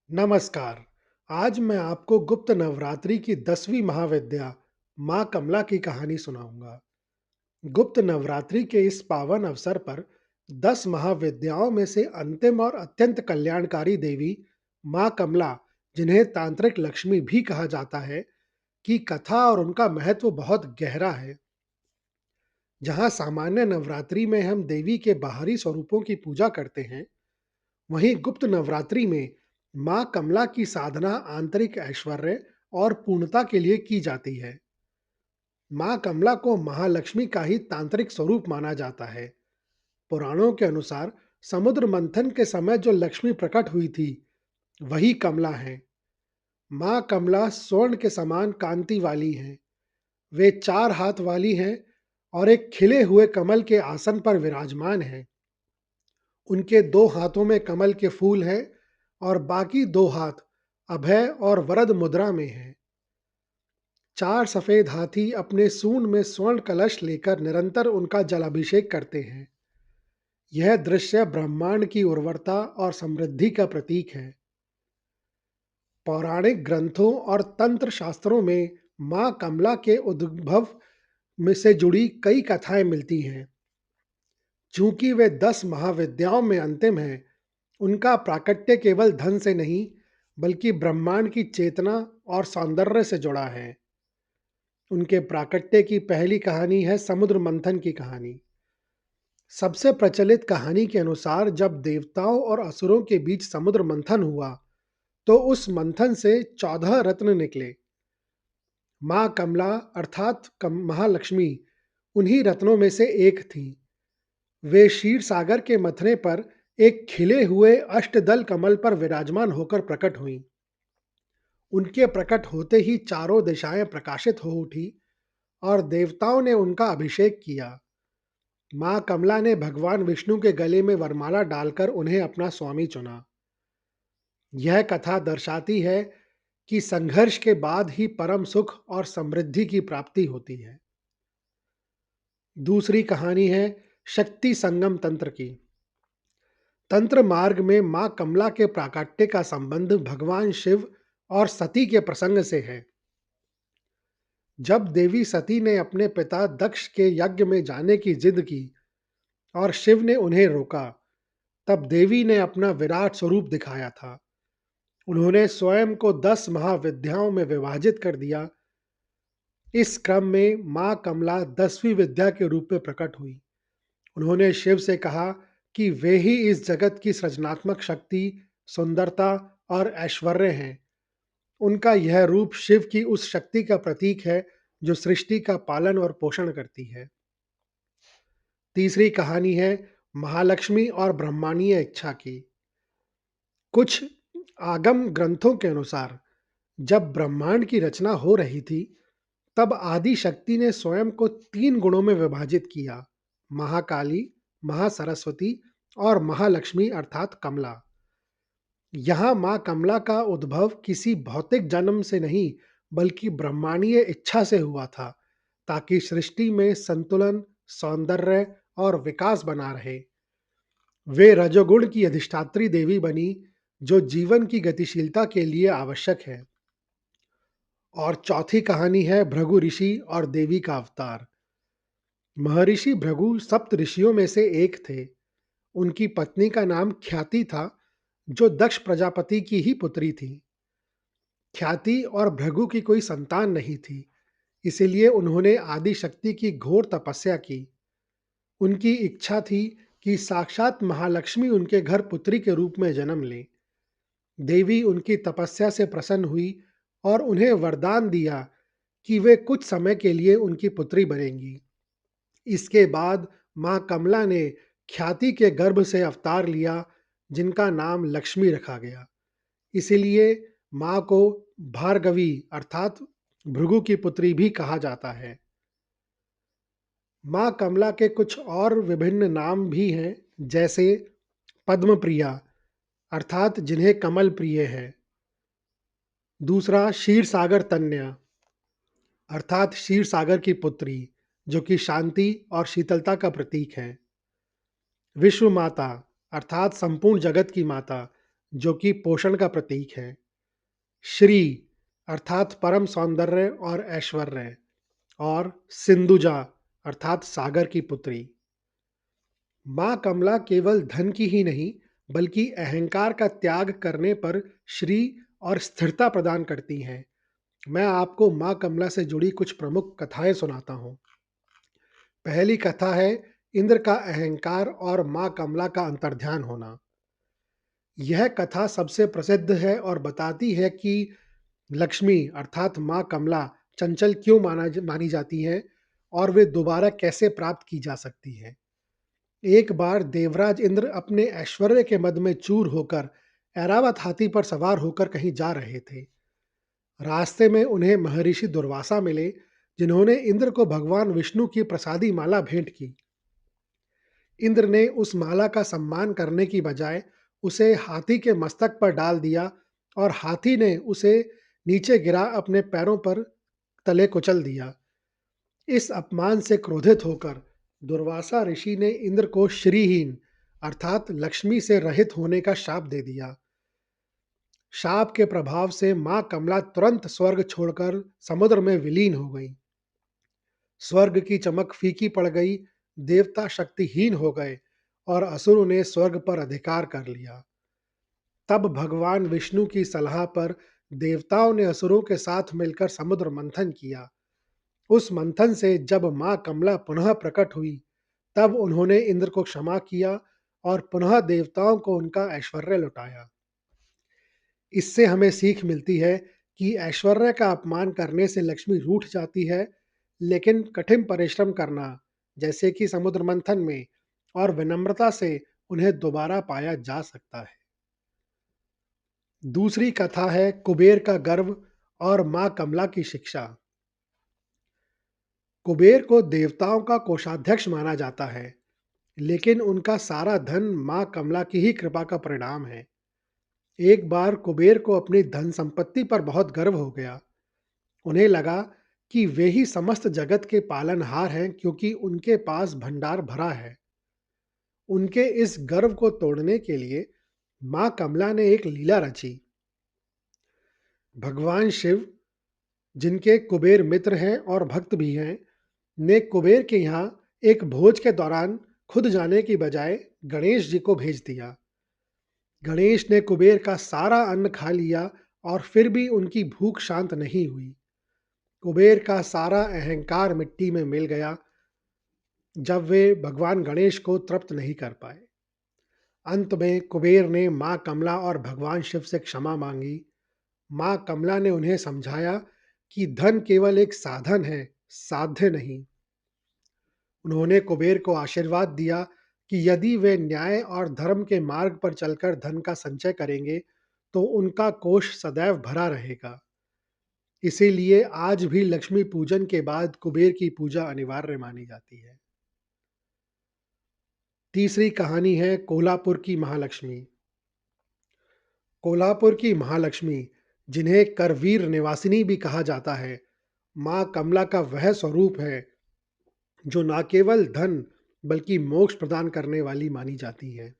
नमस्कार। आज मैं आपको गुप्त नवरात्रि की 10वीं महाविद्या माँ कमला की कहानी सुनाऊंगा। गुप्त नवरात्रि के इस पावन अवसर पर 10 महाविद्याओं में से अंतिम और अत्यंत कल्याणकारी देवी माँ कमला, जिन्हें तांत्रिक लक्ष्मी भी कहा जाता है, की कथा और उनका महत्व बहुत गहरा है। जहाँ सामान्य नवरात्रि में हम देवी के बाहरी स्वरूपों की पूजा करते हैं, वहीं गुप्त नवरात्रि में मां कमला की साधना आंतरिक ऐश्वर्य और पूर्णता के लिए की जाती है। मां कमला को महालक्ष्मी का ही तांत्रिक स्वरूप माना जाता है। पुराणों के अनुसार समुद्र मंथन के समय जो लक्ष्मी प्रकट हुई थी, वही कमला है। मां कमला स्वर्ण के समान कांति वाली हैं। वे 4 हाथ वाली हैं और एक खिले हुए कमल के आसन पर विराजमान हैं। उनके 2 हाथों में कमल के फूल हैं और बाकी 2 हाथ अभय और वरद मुद्रा में हैं। 4 सफेद हाथी अपने सूंड में स्वर्ण कलश लेकर निरंतर उनका जलाभिषेक करते हैं। यह दृश्य ब्रह्मांड की उर्वरता और समृद्धि का प्रतीक है। पौराणिक ग्रंथों और तंत्र शास्त्रों में मां कमला के उद्भव में से जुड़ी कई कथाएं मिलती हैं। चूंकि वे 10 महाविद्याओं में अंतिम हैं, उनका प्राकट्य केवल धन से नहीं, बल्कि ब्रह्मांड की चेतना और सौंदर्य से जुड़ा है। उनके प्राकट्य की पहली कहानी है समुद्र मंथन की कहानी। सबसे प्रचलित कहानी के अनुसार जब देवताओं और असुरों के बीच समुद्र मंथन हुआ, तो उस मंथन से 14 रत्न निकले। माँ कमला अर्थात महालक्ष्मी उन्हीं रत्नों में से एक थी। वे क्षीर सागर के मथने पर एक खिले हुए अष्टदल कमल पर विराजमान होकर प्रकट हुईं। उनके प्रकट होते ही चारों दिशाएं प्रकाशित हो उठी और देवताओं ने उनका अभिषेक किया। मां कमला ने भगवान विष्णु के गले में वरमाला डालकर उन्हें अपना स्वामी चुना। यह कथा दर्शाती है कि संघर्ष के बाद ही परम सुख और समृद्धि की प्राप्ति होती है। दूसरी कहानी है शक्ति संगम तंत्र की। तंत्र मार्ग में मां कमला के प्राकट्य का संबंध भगवान शिव और सती के प्रसंग से है। जब देवी सती ने अपने पिता दक्ष के यज्ञ में जाने की जिद की और शिव ने उन्हें रोका, तब देवी ने अपना विराट स्वरूप दिखाया था। उन्होंने स्वयं को 10 महाविद्याओं में विभाजित कर दिया। इस क्रम में मां कमला 10वीं विद्या के रूप में प्रकट हुई। उन्होंने शिव से कहा कि वे ही इस जगत की सृजनात्मक शक्ति, सुंदरता और ऐश्वर्य हैं। उनका यह रूप शिव की उस शक्ति का प्रतीक है जो सृष्टि का पालन और पोषण करती है। तीसरी कहानी है महालक्ष्मी और ब्रह्मांडीय इच्छा की। कुछ आगम ग्रंथों के अनुसार जब ब्रह्मांड की रचना हो रही थी, तब आदि शक्ति ने स्वयं को 3 गुणों में विभाजित किया: महाकाली, महासरस्वती और महालक्ष्मी अर्थात कमला। यहाँ माँ कमला का उद्भव किसी भौतिक जन्म से नहीं, बल्कि ब्रह्मांडीय इच्छा से हुआ था, ताकि सृष्टि में संतुलन, सौंदर्य और विकास बना रहे। वे रजोगुण की अधिष्ठात्री देवी बनी, जो जीवन की गतिशीलता के लिए आवश्यक है। और चौथी कहानी है भृगु ऋषि और देवी का अवतार। महर्षि भृगु सप्त ऋषियों में से एक थे। उनकी पत्नी का नाम ख्याति था, जो दक्ष प्रजापति की ही पुत्री थी। ख्याति और भृगु की कोई संतान नहीं थी, इसलिए उन्होंने आदि शक्ति की घोर तपस्या की। उनकी इच्छा थी कि साक्षात महालक्ष्मी उनके घर पुत्री के रूप में जन्म लें। देवी उनकी तपस्या से प्रसन्न हुई और उन्हें वरदान दिया कि वे कुछ समय के लिए उनकी पुत्री बनेंगी। इसके बाद मां कमला ने ख्याति के गर्भ से अवतार लिया, जिनका नाम लक्ष्मी रखा गया। इसीलिए मां को भार्गवी अर्थात भृगु की पुत्री भी कहा जाता है। मां कमला के कुछ और विभिन्न नाम भी हैं, जैसे पद्म प्रिया अर्थात जिन्हें कमल प्रिय है। दूसरा क्षीर सागर तन्या अर्थात क्षीर सागर की पुत्री, जो कि शांति और शीतलता का प्रतीक है। विश्व माता अर्थात संपूर्ण जगत की माता, जो कि पोषण का प्रतीक है। श्री अर्थात परम सौंदर्य और ऐश्वर्य, और सिंधुजा अर्थात सागर की पुत्री। माँ कमला केवल धन की ही नहीं, बल्कि अहंकार का त्याग करने पर श्री और स्थिरता प्रदान करती हैं। मैं आपको माँ कमला से जुड़ी कुछ प्रमुख कथाएं सुनाता हूँ। पहली कथा है इंद्र का अहंकार और माँ कमला का अंतर्ध्यान होना। यह कथा सबसे प्रसिद्ध है और बताती है कि लक्ष्मी अर्थात माँ कमला चंचल क्यों मानी जाती हैं और वे दोबारा कैसे प्राप्त की जा सकती हैं। एक बार देवराज इंद्र अपने ऐश्वर्य के मद में चूर होकर ऐरावत हाथी पर सवार होकर कहीं जा रहे थे। रास्ते में उन्हें महर्षि दुर्वासा मिले, जिन्होंने इंद्र को भगवान विष्णु की प्रसादी माला भेंट की। इंद्र ने उस माला का सम्मान करने की बजाय उसे हाथी के मस्तक पर डाल दिया और हाथी ने उसे नीचे गिरा अपने पैरों पर तले कुचल दिया। इस अपमान से क्रोधित होकर दुर्वासा ऋषि ने इंद्र को श्रीहीन अर्थात लक्ष्मी से रहित होने का शाप दे दिया। शाप के प्रभाव से मां कमला तुरंत स्वर्ग छोड़कर समुद्र में विलीन हो गई। स्वर्ग की चमक फीकी पड़ गई, देवता शक्तिहीन हो गए और असुरों ने स्वर्ग पर अधिकार कर लिया। तब भगवान विष्णु की सलाह पर देवताओं ने असुरों के साथ मिलकर समुद्र मंथन किया। उस मंथन से जब मां कमला पुनः प्रकट हुई, तब उन्होंने इंद्र को क्षमा किया और पुनः देवताओं को उनका ऐश्वर्य लौटाया। इससे हमें सीख मिलती है कि ऐश्वर्य का अपमान करने से लक्ष्मी रूठ जाती है, लेकिन कठिन परिश्रम करना, जैसे कि समुद्र मंथन में, और विनम्रता से उन्हें दोबारा पाया जा सकता है। दूसरी कथा है कुबेर का गर्व और मां कमला की शिक्षा। कुबेर को देवताओं का कोषाध्यक्ष माना जाता है, लेकिन उनका सारा धन मां कमला की ही कृपा का परिणाम है। एक बार कुबेर को अपनी धन संपत्ति पर बहुत गर्व हो गया। उन्हें लगा कि वे ही समस्त जगत के पालनहार हैं, क्योंकि उनके पास भंडार भरा है। उनके इस गर्व को तोड़ने के लिए मां कमला ने एक लीला रची। भगवान शिव, जिनके कुबेर मित्र हैं और भक्त भी हैं, ने कुबेर के यहाँ एक भोज के दौरान खुद जाने की बजाय गणेश जी को भेज दिया। गणेश ने कुबेर का सारा अन्न खा लिया और फिर भी उनकी भूख शांत नहीं हुई। कुबेर का सारा अहंकार मिट्टी में मिल गया जब वे भगवान गणेश को तृप्त नहीं कर पाए। अंत में कुबेर ने मां कमला और भगवान शिव से क्षमा मांगी। मां कमला ने उन्हें समझाया कि धन केवल एक साधन है, साध्य नहीं। उन्होंने कुबेर को आशीर्वाद दिया कि यदि वे न्याय और धर्म के मार्ग पर चलकर धन का संचय करेंगे, तो उनका कोष सदैव भरा रहेगा। इसीलिए आज भी लक्ष्मी पूजन के बाद कुबेर की पूजा अनिवार्य मानी जाती है। तीसरी कहानी है कोल्हापुर की महालक्ष्मी। कोल्हापुर की महालक्ष्मी, जिन्हें करवीर निवासिनी भी कहा जाता है, मां कमला का वह स्वरूप है जो न केवल धन बल्कि मोक्ष प्रदान करने वाली मानी जाती है।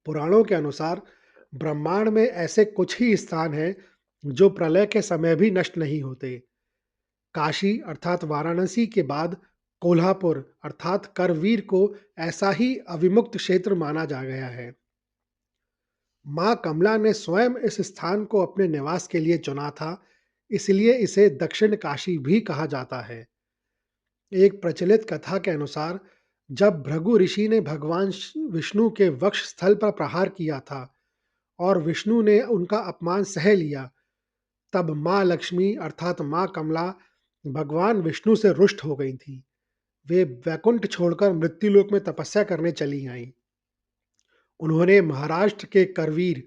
पुराणों के अनुसार ब्रह्मांड में ऐसे कुछ ही स्थान हैं जो प्रलय के समय भी नष्ट नहीं होते। काशी अर्थात वाराणसी के बाद कोल्हापुर अर्थात करवीर को ऐसा ही अविमुक्त क्षेत्र माना जा गया है। मां कमला ने स्वयं इस स्थान को अपने निवास के लिए चुना था, इसलिए इसे दक्षिण काशी भी कहा जाता है। एक प्रचलित कथा के अनुसार जब भृगु ऋषि ने भगवान विष्णु के वक्ष स्थल पर प्रहार किया था और विष्णु ने उनका अपमान सह लिया, तब मां लक्ष्मी अर्थात मां कमला भगवान विष्णु से रुष्ट हो गई थी। वे वैकुंठ छोड़कर मृत्युलोक में तपस्या करने चली आईं। उन्होंने महाराष्ट्र के करवीर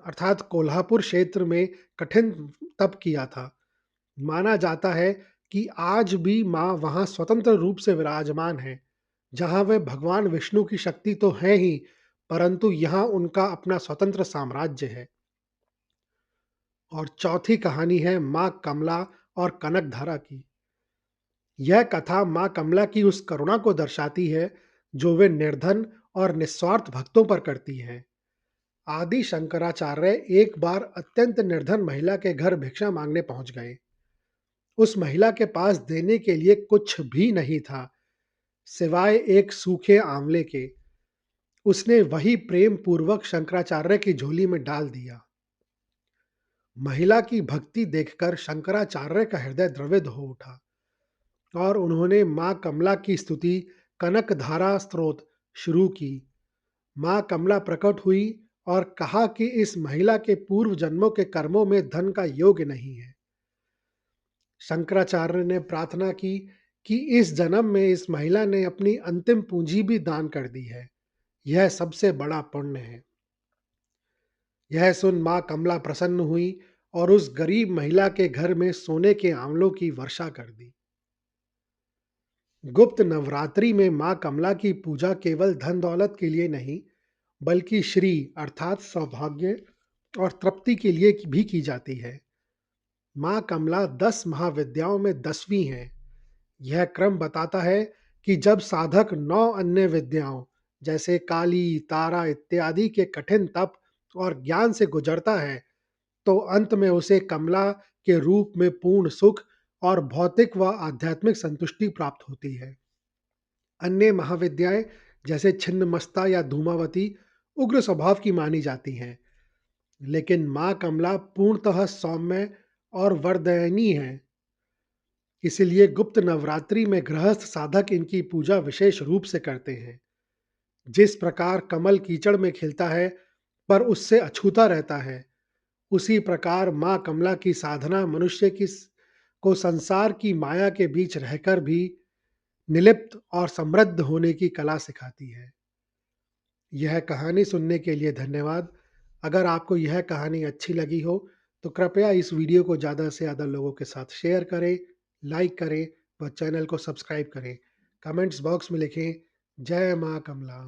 अर्थात कोल्हापुर क्षेत्र में कठिन तप किया था। माना जाता है कि आज भी मां वहां स्वतंत्र रूप से विराजमान है। जहां वे भगवान विष्णु की शक्ति तो है ही, परंतु यहाँ उनका अपना स्वतंत्र साम्राज्य है। और चौथी कहानी है मां कमला और कनकधारा की। यह कथा मां कमला की उस करुणा को दर्शाती है जो वे निर्धन और निस्वार्थ भक्तों पर करती हैं। आदि शंकराचार्य एक बार अत्यंत निर्धन महिला के घर भिक्षा मांगने पहुंच गए। उस महिला के पास देने के लिए कुछ भी नहीं था, सिवाय एक सूखे आंवले के। उसने वही प्रेम पूर्वक शंकराचार्य की झोली में डाल दिया। महिला की भक्ति देखकर शंकराचार्य का हृदय द्रवित हो उठा और उन्होंने मां कमला की स्तुति कनकधारा स्तोत्र शुरू की। मां कमला प्रकट हुई और कहा कि इस महिला के पूर्व जन्मों के कर्मों में धन का योग्य नहीं है। शंकराचार्य ने प्रार्थना की कि इस जन्म में इस महिला ने अपनी अंतिम पूंजी भी दान कर दी है। यह सबसे बड़ा पुण्य है। यह सुन मां कमला प्रसन्न हुई और उस गरीब महिला के घर में सोने के आंवलों की वर्षा कर दी। गुप्त नवरात्रि में मां कमला की पूजा केवल धन दौलत के लिए नहीं, बल्कि श्री अर्थात सौभाग्य और तृप्ति के लिए भी की जाती है। मां कमला 10 महाविद्याओं में 10वीं है। यह क्रम बताता है कि जब साधक 9 अन्य विद्याओं जैसे काली, तारा इत्यादि के कठिन तप और ज्ञान से गुजरता है, तो अंत में उसे कमला के रूप में पूर्ण सुख और भौतिक व आध्यात्मिक संतुष्टि प्राप्त होती है। अन्य महाविद्याएं जैसे छिन्नमस्ता या धूमावती उग्र स्वभाव की मानी जाती हैं, लेकिन मां कमला पूर्णतः सौम्य और वरदायिनी है। इसीलिए गुप्त नवरात्रि में गृहस्थ साधक इनकी पूजा विशेष रूप से करते हैं। जिस प्रकार कमल कीचड़ में खिलता है पर उससे अछूता रहता है, उसी प्रकार मां कमला की साधना मनुष्य को संसार की माया के बीच रहकर भी निर्लिप्त और समृद्ध होने की कला सिखाती है। यह कहानी सुनने के लिए धन्यवाद। अगर आपको यह कहानी अच्छी लगी हो तो कृपया इस वीडियो को ज़्यादा से ज़्यादा लोगों के साथ शेयर करें, लाइक करें व चैनल को सब्सक्राइब करें। कमेंट्स बॉक्स में लिखें जय मां कमला।